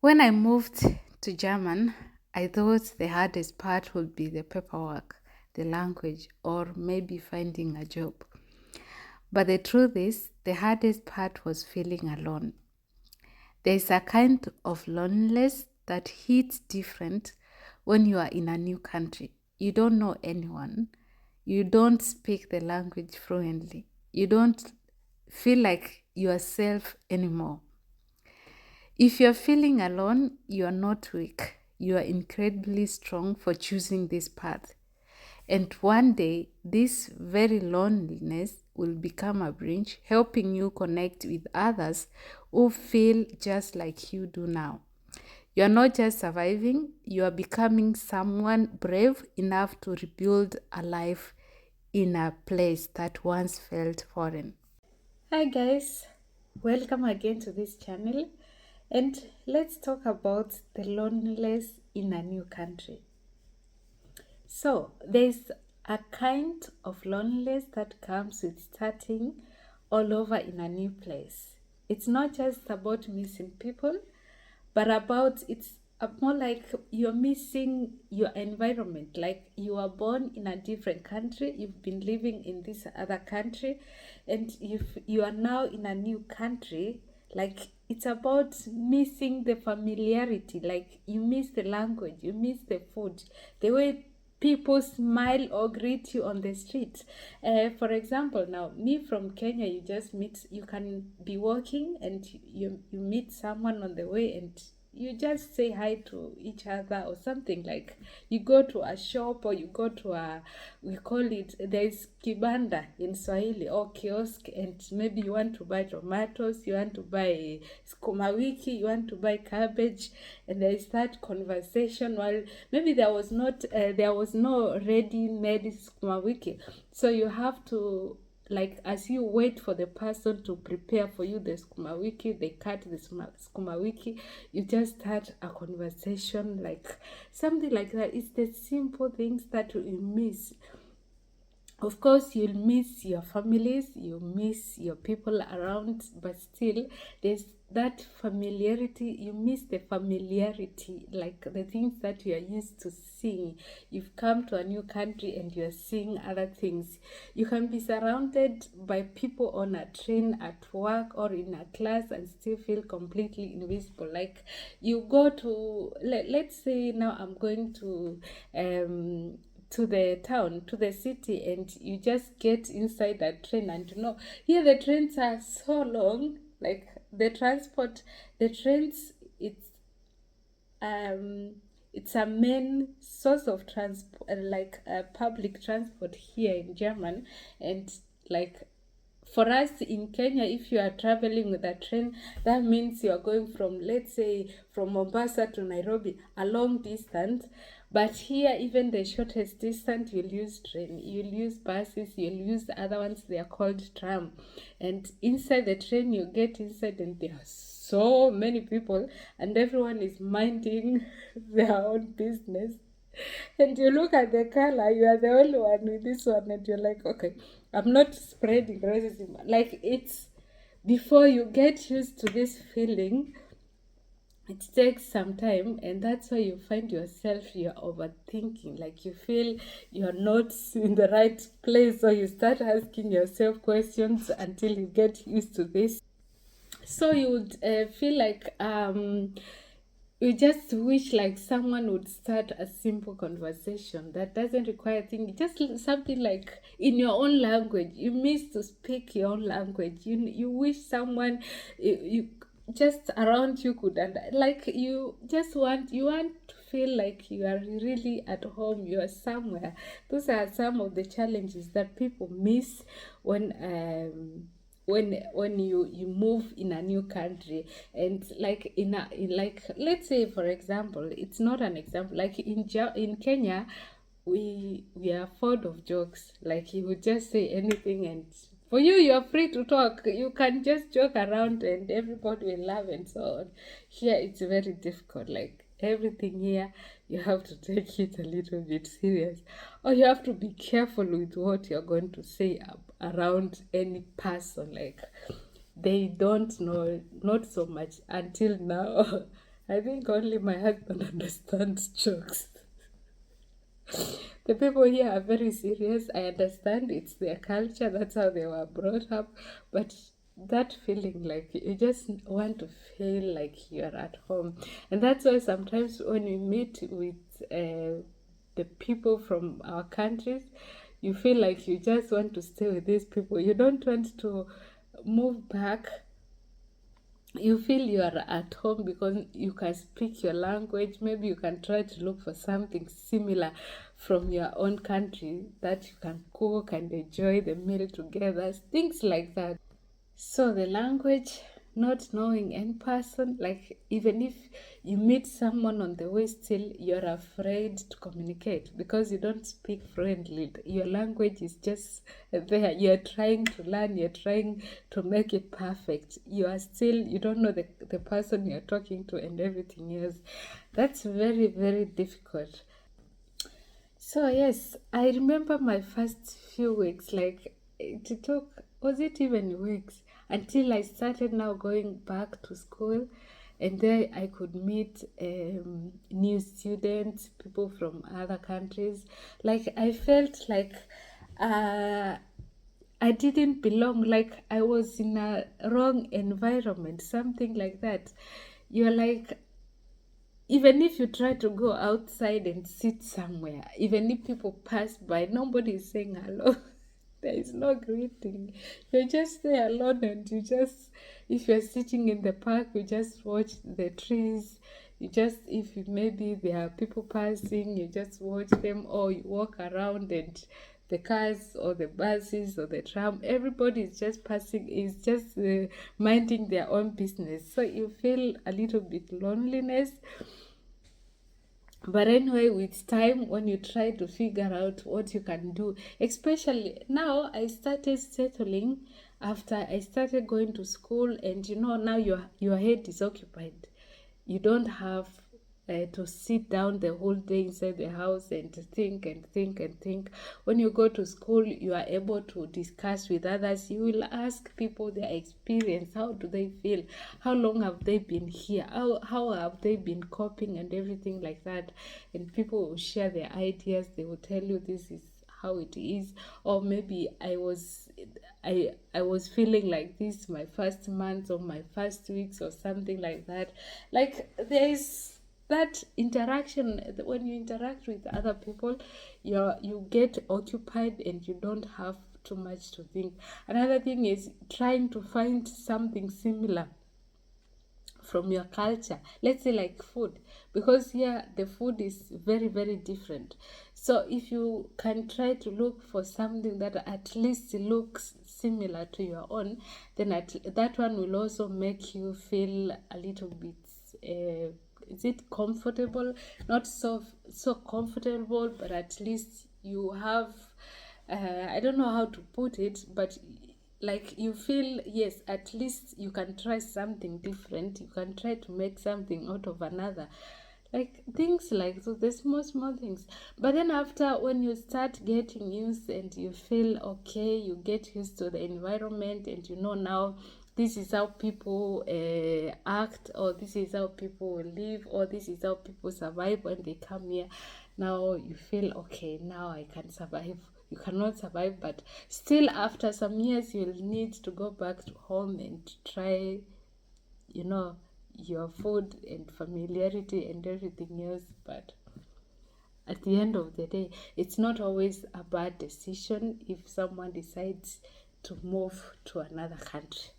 When I moved to German, I thought the hardest part would be the paperwork, the language, or maybe finding a job. But the truth is, the hardest part was feeling alone. There's a kind of loneliness that hits different when you are in a new country. You don't know anyone. You don't speak the language fluently. You don't feel like yourself anymore. If you're feeling alone, you are not weak. You are incredibly strong for choosing this path. And one day, this very loneliness will become a bridge, helping you connect with others who feel just like you do now. You are not just surviving, you are becoming someone brave enough to rebuild a life in a place that once felt foreign. Hi guys, welcome again to this channel, and let's talk about the loneliness in a new country. So, there's a kind of loneliness that comes with starting all over in a new place. It's not just about missing people, but about it's more like you're missing your environment. Like you are born in a different country, you've been living in this other country, and you are now in a new country. Like it's about missing the familiarity. Like you miss the language, you miss the food, the way people smile or greet you on the street. For example, now me from Kenya, you can be walking and you meet someone on the way and you just say hi to each other or something. Like you go to a shop or you go to we call it, there's kibanda in Swahili or kiosk, and maybe you want to buy tomatoes, you want to buy sukuma wiki, you want to buy cabbage, and there is that conversation. While maybe there was no ready made sukuma wiki, so you have to, like, as you wait for the person to prepare for you the sukuma wiki, they cut the sukuma wiki, you just start a conversation, like something like that. It's the simple things that you miss. Of course, you'll miss your families, you miss your people around, but still there's that familiarity. You miss the familiarity, like the things that you are used to seeing. You've come to a new country and you're seeing other things. You can be surrounded by people on a train, at work, or in a class and still feel completely invisible. Like you go to, let's say now I'm going to the town, to the city, and you just get inside that train, and here the trains are so long. Like the trains, it's a main source of transport, like public transport here in German. And like for us in Kenya, if you are traveling with a train, that means you are going from, let's say, from Mombasa to Nairobi, a long distance. But here, even the shortest distance, you'll use train, you'll use buses, you'll use the other ones, they are called tram. And inside the train, you get inside, and there are so many people, and everyone is minding their own business. And you look at the color, you are the only one with this one, and you're like, okay, I'm not spreading racism. Like it's, before you get used to this feeling, it takes some time, and that's why you find yourself, you're overthinking. Like you feel you're not in the right place, so you start asking yourself questions until you get used to this. So you would feel like you just wish like someone would start a simple conversation that doesn't require thinking, just something like in your own language. You miss to speak your own language. You wish someone you just around you could, and like you want to feel like you are really at home, you are somewhere. Those are some of the challenges that people miss when you move in a new country. And like in like, let's say for example, it's not an example, like in Kenya, we are fond of jokes. Like you would just say anything, and for you, you're free to talk, you can just joke around and everybody will laugh and so on. Here it's very difficult. Like everything here, you have to take it a little bit serious, or you have to be careful with what you're going to say around any person. Like they don't know, not so much until now. I think only my husband understands jokes. The people here are very serious. I understand it's their culture, that's how they were brought up, but that feeling like you just want to feel like you're at home. And that's why sometimes when we meet with the people from our countries, you feel like you just want to stay with these people. You don't want to move back. You feel you are at home because you can speak your language. Maybe you can try to look for something similar from your own country that you can cook and enjoy the meal together, things like that. So the language, not knowing any person, like even if you meet someone on the way, still you're afraid to communicate because you don't speak fluently. Your language is just there. You're trying to learn, you're trying to make it perfect. You don't know the person you're talking to and everything else. That's very, very difficult. So yes, I remember my first few weeks, like it took, was it even weeks, until I started now going back to school, and there I could meet new students, people from other countries. Like I felt like uh, I didn't belong, like I was in a wrong environment, something like that. You're like, even if you try to go outside and sit somewhere, even if people pass by, nobody is saying hello. There is no greeting. You're just there alone, and if you're sitting in the park, you just watch the trees. If maybe there are people passing, you just watch them, or you walk around and the cars or the buses or the tram, everybody is just passing, is just minding their own business. So you feel a little bit loneliness. But anyway, with time, when you try to figure out what you can do, especially now, I started settling after I started going to school, and now your head is occupied. You don't have to sit down the whole day inside the house and think and think and think. When you go to school, you are able to discuss with others. You will ask people their experience. How do they feel? How long have they been here? How have they been coping and everything like that? And people will share their ideas. They will tell you this is how it is. Or maybe I was feeling like this my first month or my first weeks or something like that. Like there is that interaction. When you interact with other people, you get occupied and you don't have too much to think. Another thing is trying to find something similar from your culture, let's say like food, because here the food is very, very different. So if you can try to look for something that at least looks similar to your own, then that one will also make you feel a little bit is it comfortable, not so comfortable, but at least you have I don't know how to put it, but like you feel, yes, at least you can try something different, you can try to make something out of another, like things like so, the small things. But then after, when you start getting used and you feel okay, you get used to the environment, and now this is how people act, or this is how people will live, or this is how people survive when they come here. Now you feel okay, now I can survive. You cannot survive, but still after some years you'll need to go back to home and try your food and familiarity and everything else. But at the end of the day, it's not always a bad decision if someone decides to move to another country.